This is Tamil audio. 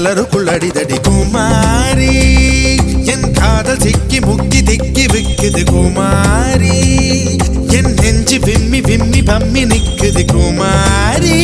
கலருக்குள் அடிதடி குமாரி என் காதல் சிக்கி முக்கி திக்கி விக்குது குமாரி என் நெஞ்சு விம்மி விம்மி பம்மி நிக்குது குமாரி